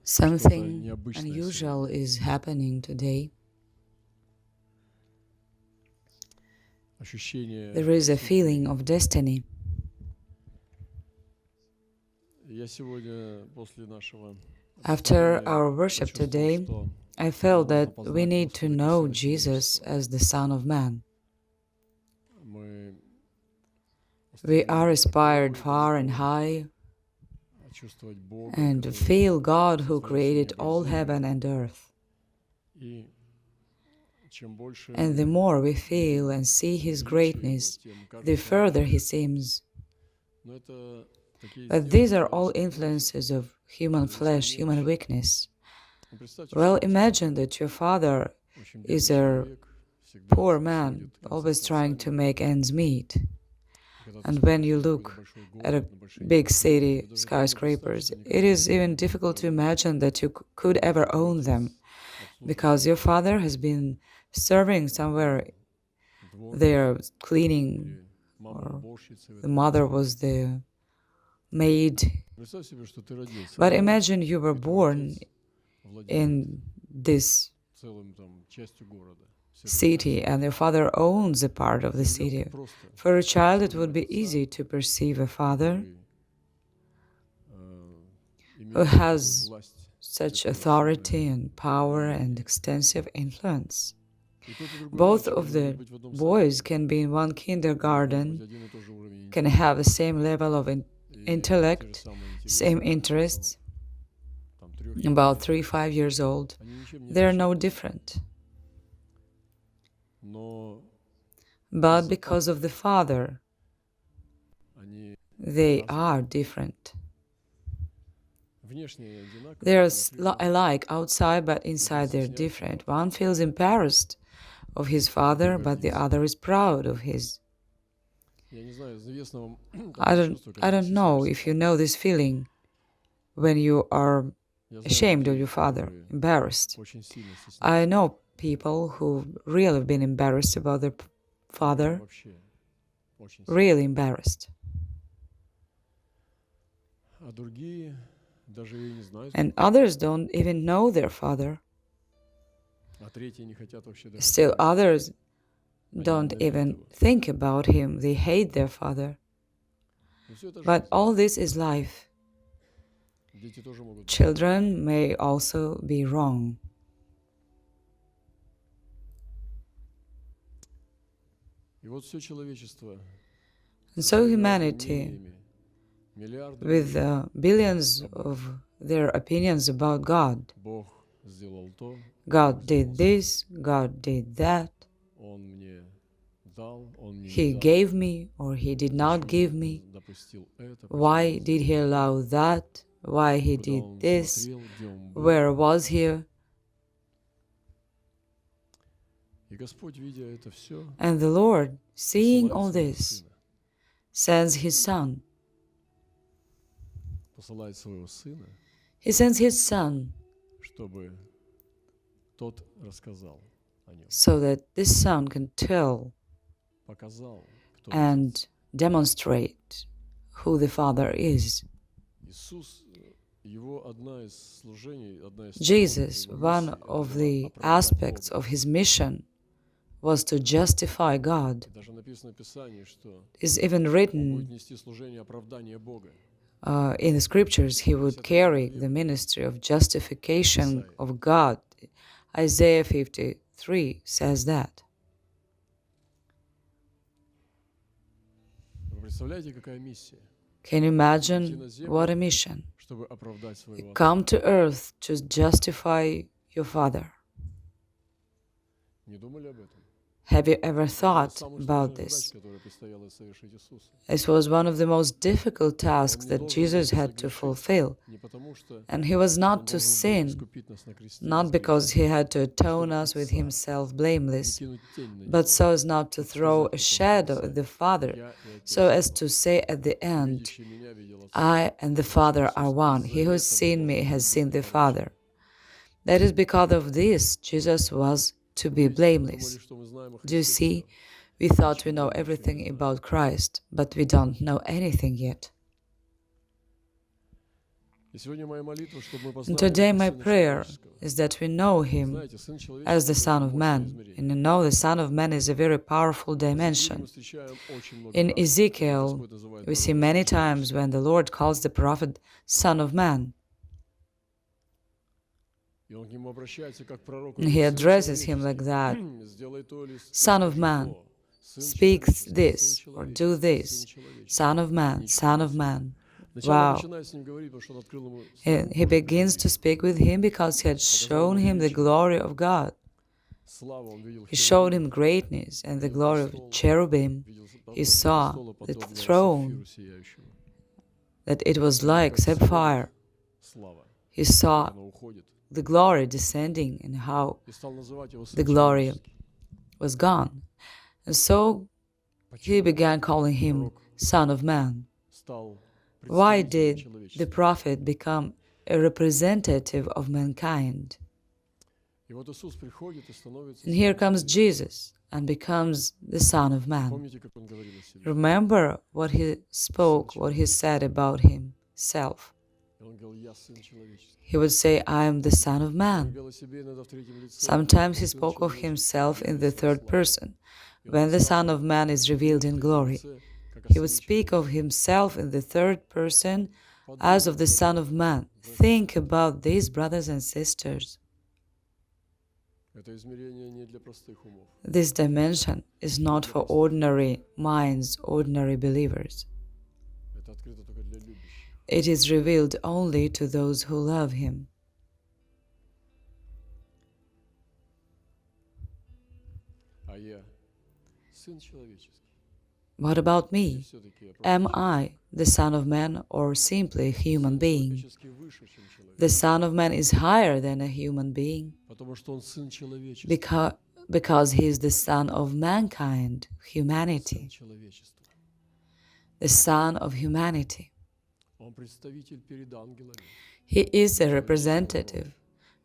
Something unusual is happening today. There is a feeling of destiny. After our worship today, I felt that we need to know Jesus as the Son of Man. We are aspired far and high and feel God who created all heaven and earth. And the more we feel and see His greatness, the further He seems. But these are all influences of human flesh, human weakness. Well, imagine that your father is a poor man, always trying to make ends meet. And when you look at a big city, skyscrapers, it is even difficult to imagine that you could ever own them, because your father has been serving somewhere there, cleaning, or the mother was the maid. But imagine you were born in this city and your father owns a part of the city. For a child, it would be easy to perceive a father who has such authority and power and extensive influence. Both of the boys can be in one kindergarten, can have the same level of intellect, same interests, about 3-5 years old. They are no different. But because of the Father, they are different. They are alike outside, but inside they're different. One feels embarrassed of his father, but the other is proud of his. I don't know if you know this feeling when you are ashamed of your father, embarrassed. I know people who really have been embarrassed about their father, really embarrassed. And others don't even know their father. Still others don't even think about him. They hate their father. But all this is life. Children may also be wrong. And so humanity, with billions of their opinions about God, God did this, God did that, He gave me or He did not give me, why did He allow that, why He did this, where was He? And the Lord, seeing all this, sends His Son. He sends His Son so that this Son can tell and demonstrate who the Father is. Jesus, one of the aspects of His mission was to justify God. It's even written in the scriptures, He would carry the ministry of justification of God. Isaiah 53 says that. Can you imagine what a mission? You come to earth to justify your Father. Have you ever thought about this? This was one of the most difficult tasks that Jesus had to fulfill. And He was not to sin, not because He had to atone us with Himself blameless, but so as not to throw a shadow at the Father, so as to say at the end, I and the Father are one. He who has seen me has seen the Father. That is because of this, Jesus was to be blameless. Do you see? We thought we know everything about Christ, but we don't know anything yet. And today my prayer is that we know Him as the Son of Man. And you know the Son of Man is a very powerful dimension. In Ezekiel, we see many times when the Lord calls the prophet Son of Man. And He addresses him like that. Son of Man, speak this or do this. Son of Man, Son of Man. Wow. He begins to speak with him because he had shown him the glory of God. He showed him greatness and the glory of cherubim. He saw the throne, that it was like sapphire. He saw the glory descending and how the glory was gone. And so he began calling him Son of Man. Why did the prophet become a representative of mankind? And here comes Jesus and becomes the Son of Man. Remember what he spoke, what he said about himself. He would say, I am the Son of Man. Sometimes he spoke of himself in the third person. When the Son of Man is revealed in glory, he would speak of himself in the third person as of the Son of Man. Think about this, brothers and sisters. This dimension is not for ordinary minds, ordinary believers. It is revealed only to those who love Him. What about me? Am I the Son of Man or simply a human being? The Son of Man is higher than a human being because He is the Son of mankind, humanity. The Son of humanity. He is a representative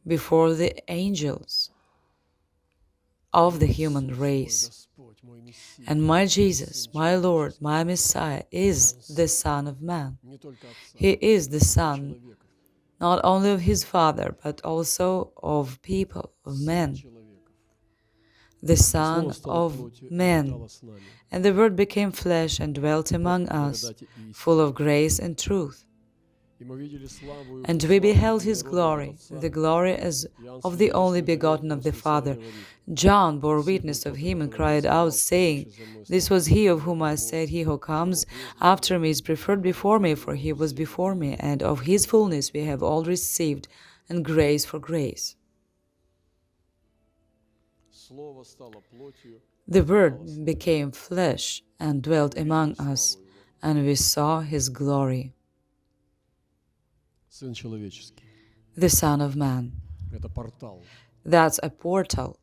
before the angels of the human race. And my Jesus, my Lord, my Messiah is the Son of Man. He is the Son not only of His Father, but also of people, of men. The Son of men. And the Word became flesh and dwelt among us, full of grace and truth. And we beheld His glory, the glory as of the only begotten of the Father. John bore witness of Him and cried out, saying, This was He of whom I said, He who comes after me is preferred before me, for He was before me, and of His fullness we have all received, and grace for grace. The Word became flesh and dwelt among us, and we saw His glory. The Son of Man. That's a portal.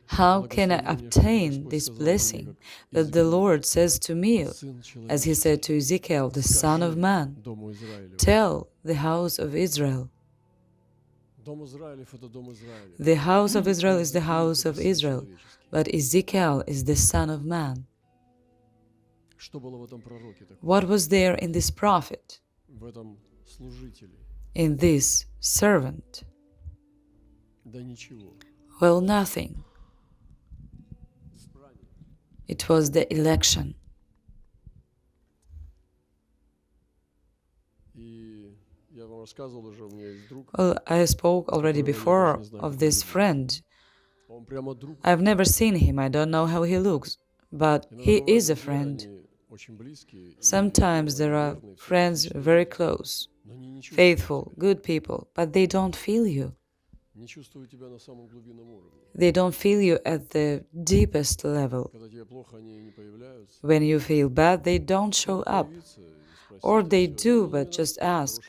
How can I obtain this blessing that the Lord says to me, as He said to Ezekiel, the Son of Man? Tell the house of Israel. The house of Israel is the house of Israel, but Ezekiel is the Son of Man. What was there in this prophet, in this servant? Well, nothing. It was the election. Well, I spoke already before of this friend. I've never seen him, I don't know how he looks, but he is a friend. Sometimes there are friends very close, faithful, good people, but they don't feel you. They don't feel you at the deepest level. When you feel bad, they don't show up. Or they do, but just ask.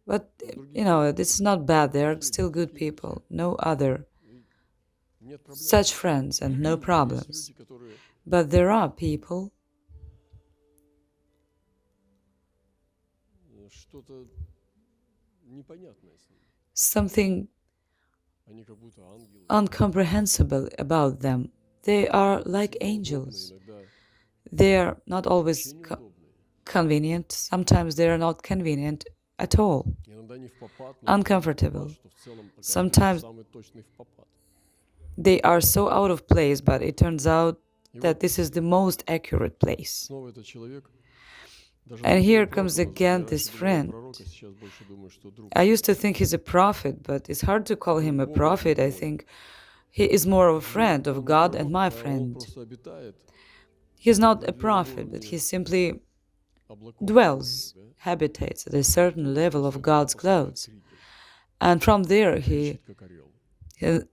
But, it's not bad, they're still good people, no other such friends and no problems. But there are people something incomprehensible about them. They are like angels. They are not always convenient, sometimes they are not convenient at all, uncomfortable. Sometimes they are so out of place, but it turns out that this is the most accurate place. And here comes again this friend. I used to think he's a prophet, but it's hard to call him a prophet. I think he is more of a friend of God and my friend. He's not a prophet, but he simply dwells, habitates at a certain level of God's clouds. And from there he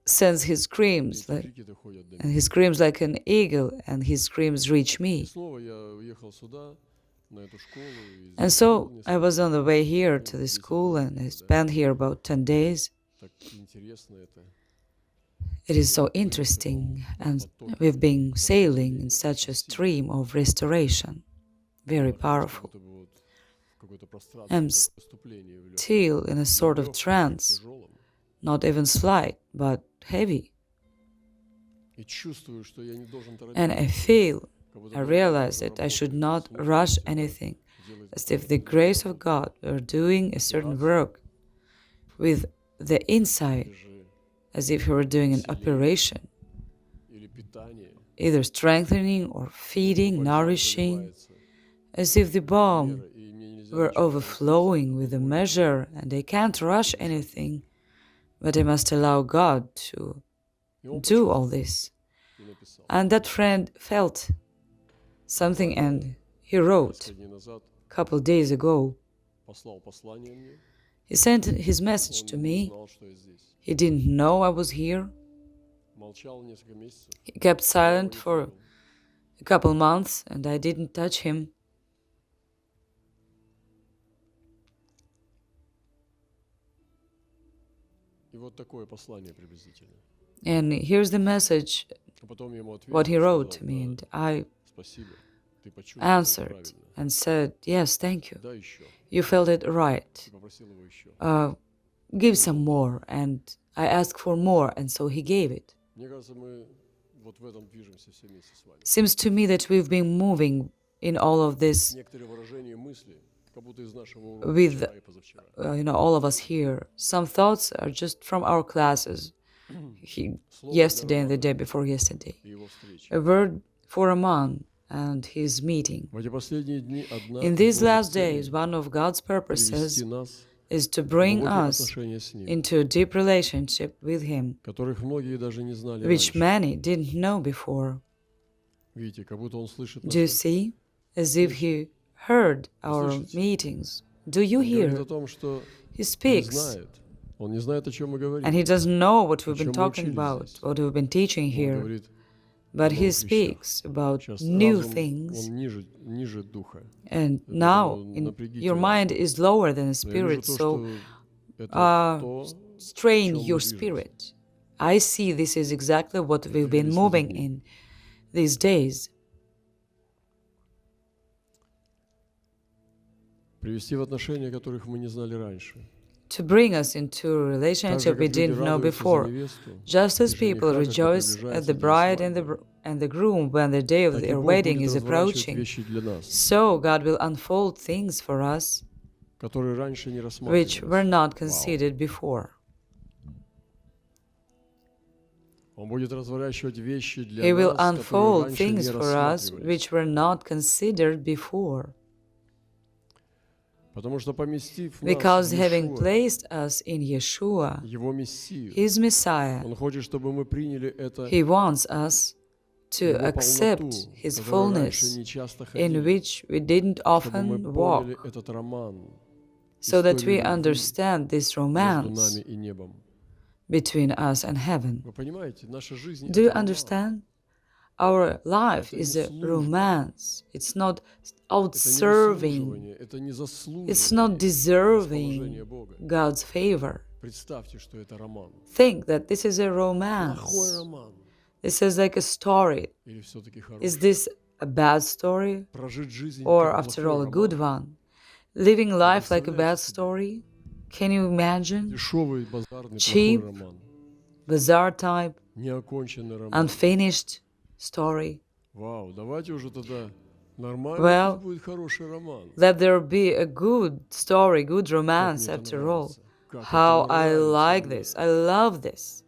sends his screams, and he screams like an eagle, and his screams reach me. And so I was on the way here to the school, and I spent here about 10 days. It is so interesting, and we've been sailing in such a stream of restoration, very powerful. I'm still in a sort of trance, not even slight, but heavy. And I realize that I should not rush anything, as if the grace of God were doing a certain work with the inside, as if He were doing an operation, either strengthening or feeding, nourishing, as if the bomb were overflowing with a measure, and I can't rush anything, but I must allow God to do all this. And that friend felt something, and he wrote a couple days ago. He sent his message to me. He didn't know I was here. He kept silent for a couple months, and I didn't touch him. And here's the message, what he wrote to me, and I answered and said, yes, thank you. You felt it right. Give some more. And I asked for more, and so he gave it. Seems to me that we've been moving in all of this with all of us here. Some thoughts are just from our classes, yesterday and the day before yesterday. A word for a man and his meeting. In these last days, one of God's purposes is to bring us into a deep relationship with Him, which many didn't know before. Do you see? As if He heard our meetings. Do you hear? He speaks, and He doesn't know what we've been talking about, what we've been teaching here. But He speaks about new things. And now your mind is lower than the spirit, so strain your spirit. I see this is exactly what we've been moving in these days. To bring us into a relationship we didn't know before. Just as people rejoice at the bride and the groom when the day of their wedding is approaching, so God will unfold things for us which were not considered before. He will unfold things for us which were not considered before. Because having placed us in Yeshua, His Messiah, He wants us to accept His fullness, in which we didn't often walk, so that we understand this romance between us and heaven. Do you understand? Our life is a romance. It's not out-serving. It's not deserving God's favor. Think that this is a romance. This is like a story. Is this a bad story? Or, after all, a good one? Living life like a bad story? Can you imagine? Cheap, bazaar type, unfinished story. Well, let there be a good story, good romance after all. How I like this. I love this.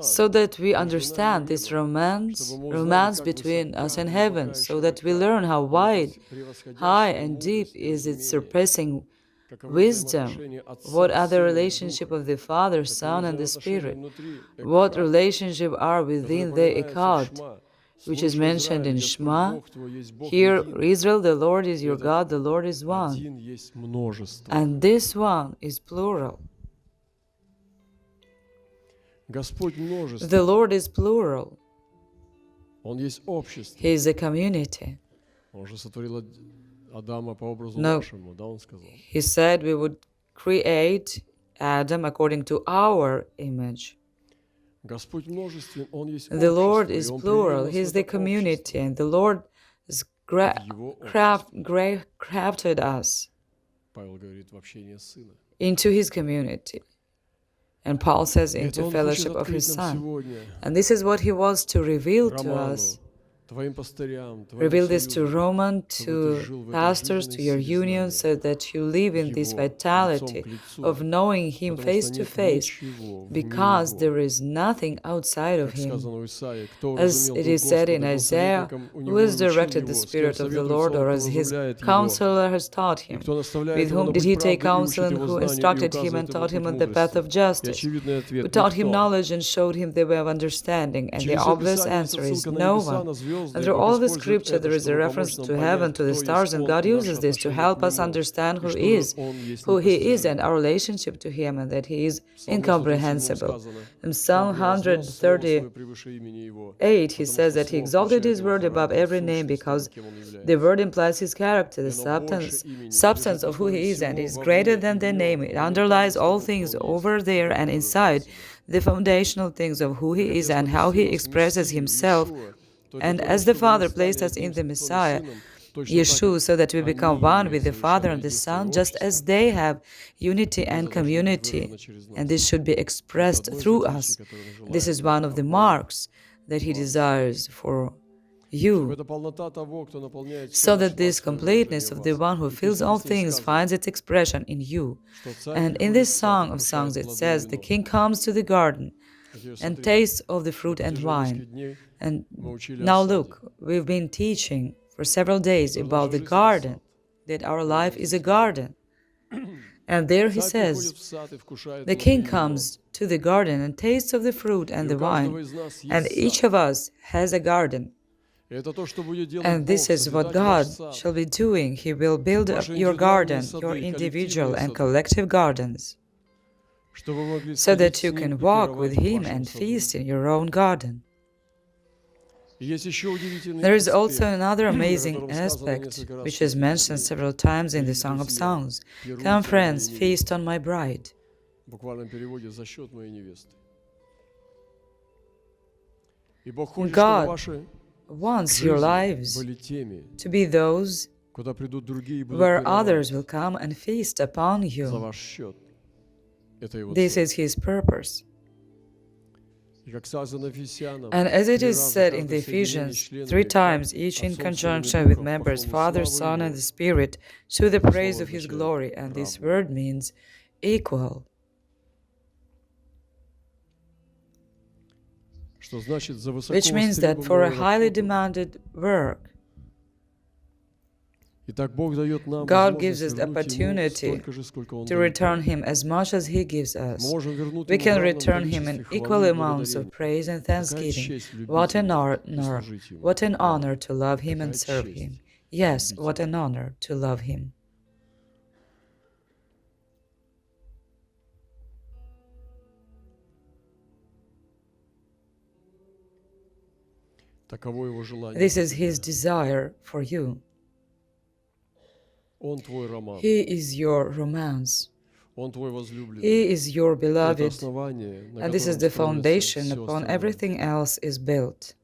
So that we understand this romance between us and heaven, so that we learn how wide, high, and deep is its surpassing wisdom. What are the relationship of the Father, Son, and the Spirit? What relationship are within the Echad, which is mentioned in Shema? Here, Israel, the Lord is your God, the Lord is one. And this one is plural. The Lord is plural. He is a community. No, He said we would create Adam according to our image. The Lord is plural. He is the community, and the Lord has crafted us into His community. And Paul says, into fellowship of His Son. And this is what He wants to reveal to us. Reveal this to Roman, to pastors, to your union, so that you live in this vitality of knowing Him face to face, because there is nothing outside of Him. As it is said in Isaiah, who has directed the Spirit of the Lord, or as His counselor has taught Him? With whom did He take counsel, and who instructed Him and taught Him on the path of justice? Who taught Him knowledge and showed Him the way of understanding? And the obvious answer is no one. And through all the scripture, there is a reference to heaven, to the stars, and God uses this to help us understand who He is, and our relationship to Him, and that He is incomprehensible. In Psalm 138, He says that He exalted His word above every name, because the word implies His character, the substance of who He is, and is greater than the name. It underlies all things over there and inside, the foundational things of who He is and how He expresses Himself. And as the Father placed us in the Messiah, Yeshua, so that we become one with the Father and the Son, just as they have unity and community. And this should be expressed through us. This is one of the marks that He desires for you, so that this completeness of the one who fills all things finds its expression in you. And in this Song of Songs it says, the King comes to the garden and tastes of the fruit and wine. And now look, we've been teaching for several days about the garden, that our life is a garden. And there He says, the King comes to the garden and tastes of the fruit and the wine, and each of us has a garden. And this is what God shall be doing. He will build up your garden, your individual and collective gardens, so that you can walk with Him and feast in your own garden. There is also another amazing aspect, which is mentioned several times in the Song of Songs. Come, friends, feast on my bride. God wants your lives to be those where others will come and feast upon you. This is His purpose. And as it is said in the Ephesians 3 times, each in conjunction with members, Father, Son, and the Spirit, to the praise of His glory. And this word means equal. Which means that for a highly demanded work, God gives us the opportunity to return Him as much as He gives us. We can return Him in equal amounts of praise and thanksgiving. What an honor! What an honor to love Him and serve Him. Yes, what an honor to love Him. This is His desire for you. He is your romance. He is your beloved. And this is the foundation upon everything else is built.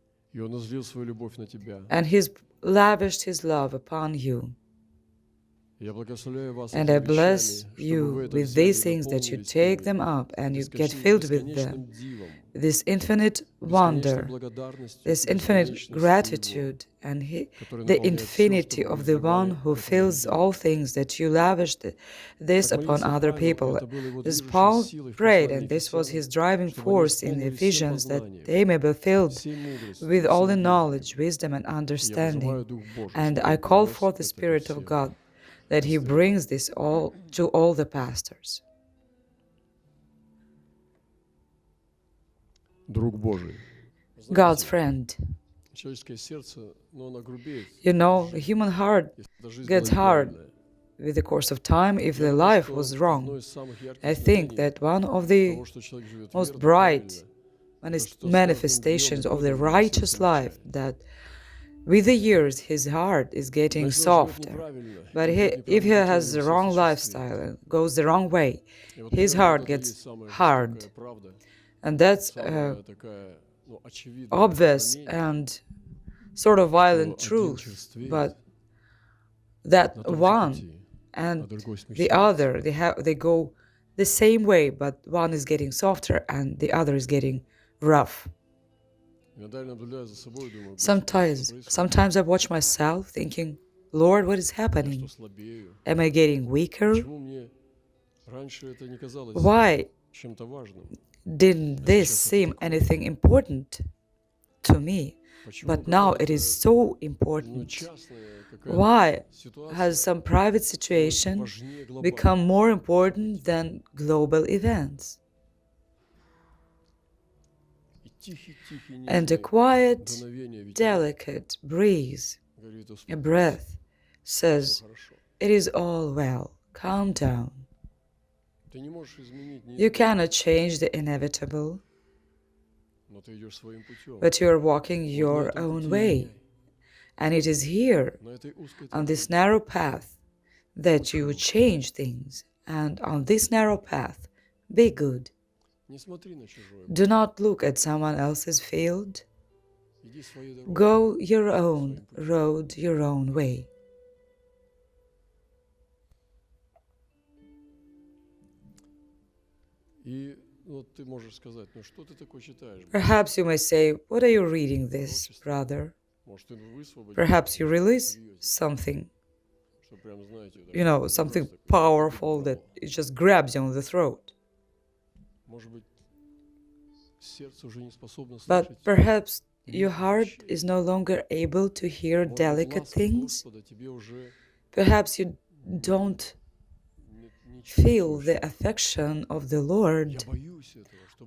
And He's lavished His love upon you. And I bless you with these things that you take them up and you get filled with them, this infinite wonder, this infinite gratitude, and the infinity of the one who fills all things, that you lavished this upon other people. This Paul prayed, and this was his driving force in Ephesians, that they may be filled with all the knowledge, wisdom, and understanding. And I call forth the Spirit of God, that he brings this all to all the pastors. God's friend. You know, the human heart gets hard with the course of time if the life was wrong. I think that one of the most bright manifestations of the righteous life, that with the years his heart is getting softer. But if he has the wrong lifestyle and goes the wrong way, his heart gets hard. And that's obvious and sort of violent truth. But that one and the other, they go the same way, but one is getting softer and the other is getting rough. Sometimes I watch myself thinking, Lord, what is happening? Am I getting weaker? Why didn't this seem anything important to me? But now it is so important. Why has some private situation become more important than global events? And a quiet, delicate breeze, a breath, says, it is all well, calm down. You cannot change the inevitable, but you are walking your own way. And it is here, on this narrow path, that you change things. And on this narrow path, be good. Do not look at someone else's field. Go your own road, your own way. Perhaps you may say, what are you reading this, brother? Perhaps you release something, something powerful that it just grabs you on the throat. But perhaps your heart is no longer able to hear delicate things. Perhaps you don't feel the affection of the Lord.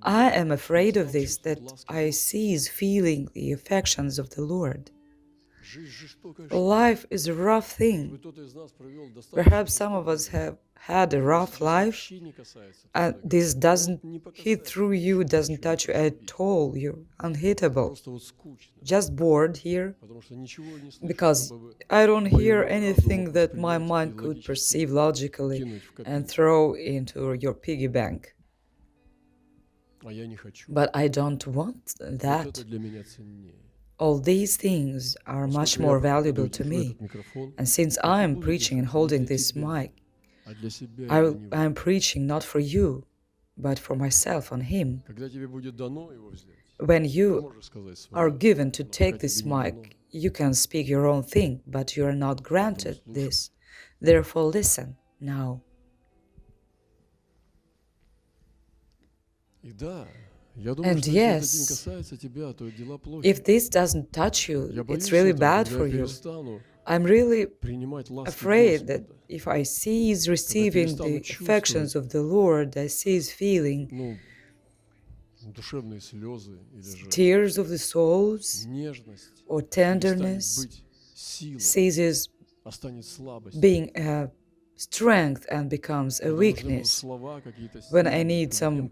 I am afraid of this, that I cease feeling the affections of the Lord. Life is a rough thing. Perhaps some of us have had a rough life, and this doesn't hit through you, doesn't touch you at all. You're unhittable. Just bored here, because I don't hear anything that my mind could perceive logically and throw into your piggy bank. But I don't want that. All these things are much more valuable to me. And since I am preaching and holding this mic, I am preaching not for you, but for myself on Him. When you are given to take this mic, you can speak your own thing, but you are not granted this. Therefore, listen now. And yes, if this doesn't touch you, it's really bad for you. I'm really afraid that if I cease receiving the affections of the Lord, I cease feeling tears of the souls or tenderness, ceases being a strength and becomes a weakness. When I need some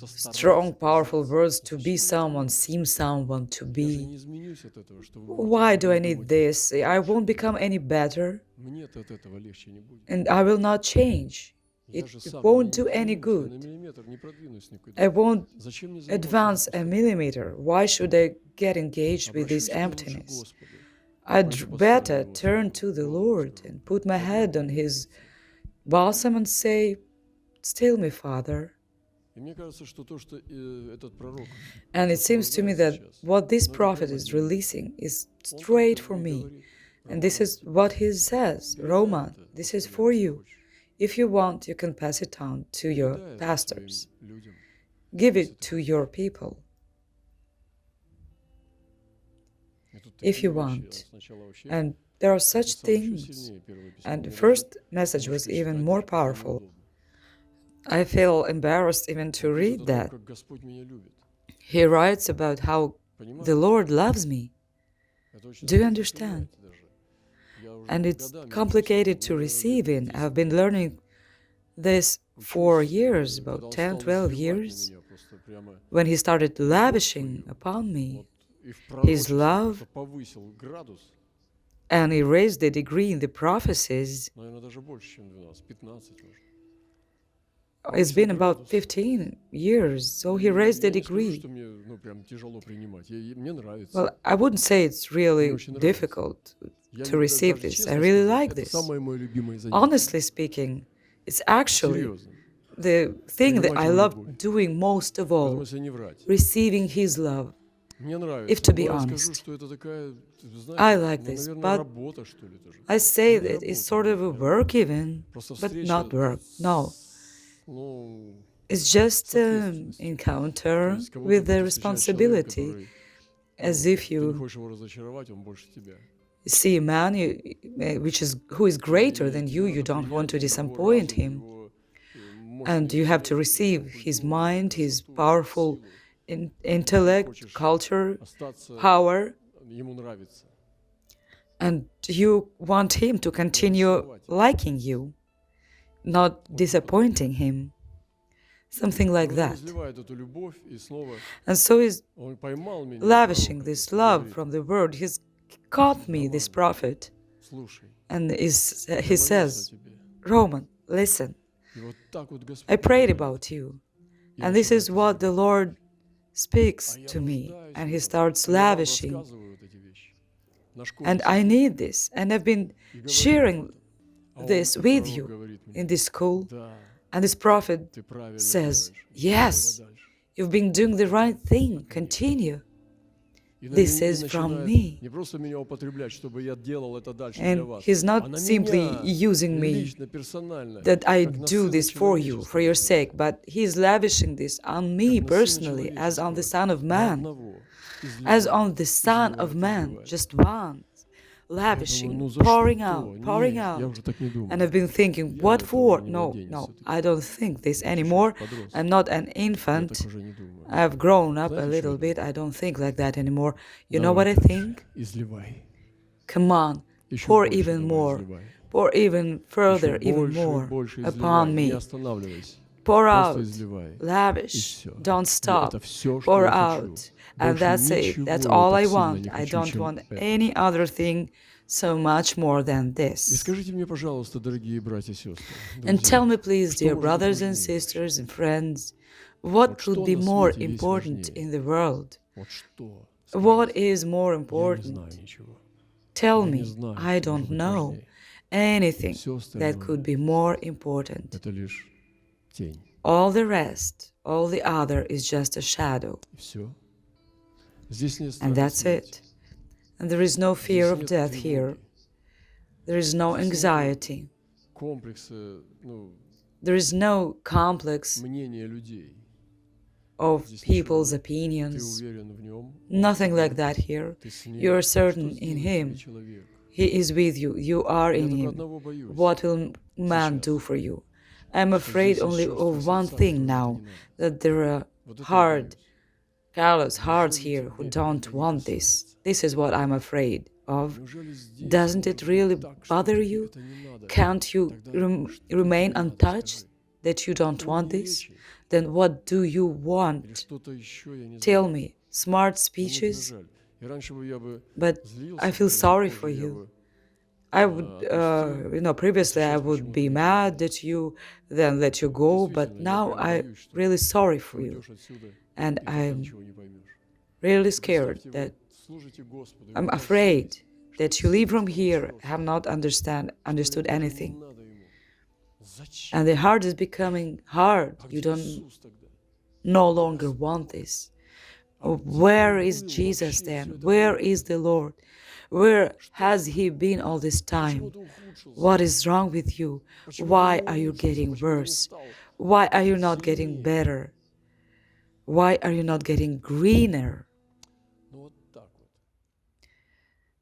strong, powerful words to be someone, seem someone to be. Why do I need this? I won't become any better, and I will not change. It won't do any good. I won't advance a millimeter. Why should I get engaged with this emptiness? I'd better turn to the Lord and put my head on his bosom and say, "Still me, Father." And it seems to me that what this prophet is releasing is straight for me. And this is what he says, Roman, this is for you. If you want, you can pass it on to your pastors. Give it to your people. If you want. And there are such things. And the first message was even more powerful. I feel embarrassed even to read that. He writes about how the Lord loves me. Do you understand? And it's complicated to receive in. I've been learning this for years, about 10, 12 years, when he started lavishing upon me his love, and he raised the degree in the prophecies. It's been about 15 years, so he raised the degree. Well, I wouldn't say it's really difficult to receive this. I really like this. Honestly speaking, it's actually the thing that I love doing most of all, receiving his love. If to be honest, I like this, but I say that it's sort of a work even, but not work, no. It's just an encounter with the responsibility, as if you see a man who is greater than you don't want to disappoint him, and you have to receive his mind, his powerful intellect, culture, power, and you want him to continue liking you, not disappointing him. Something like that. And so he's lavishing this love from the word. He's caught me, this prophet, and he says, Roman, listen, I prayed about you, and this is what the Lord speaks to me, and he starts lavishing. And I need this, and I've been sharing this with you in this school. And this prophet says, yes, you've been doing the right thing, continue. This is from me. And he's not simply using me, that I do this for you, for your sake, but he's lavishing this on me personally, as on the Son of Man. As on the Son of Man, just one. Lavishing, pouring out. And I've been thinking, what for? No, I don't think this anymore. I'm not an infant. I've grown up a little bit. I don't think like that anymore. You know what I think? Come on, pour even more. Pour even further, even more upon me. Pour out, lavish, don't stop, pour out. And that's it, that's all I want. I don't want any other thing so much more than this. And tell me please, dear brothers and sisters and friends, what could be more important in the world? What is more important? Tell me, I don't know anything that could be more important. All the rest, all the other is just a shadow. And that's it. And there is no fear of death here. There is no anxiety. There is no complex of people's opinions. Nothing like that here. You are certain in Him. He is with you. You are in Him. What will man do for you? I'm afraid only of one thing now, that there are callous hearts here who don't want this. This is what I'm afraid of. Doesn't it really bother you? Can't you remain untouched that you don't want this? Then what do you want? Tell me, smart speeches? But I feel sorry for you. I would, previously I would be mad at you, then let you go, but now I'm really sorry for you. And I'm really scared that I'm afraid that you leave from here have not understood anything. And the heart is becoming hard. You don't no longer want this. Where is Jesus then? Where is the Lord? Where has He been all this time? What is wrong with you? Why are you getting worse? Why are you not getting better? Why are you not getting greener?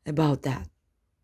About that.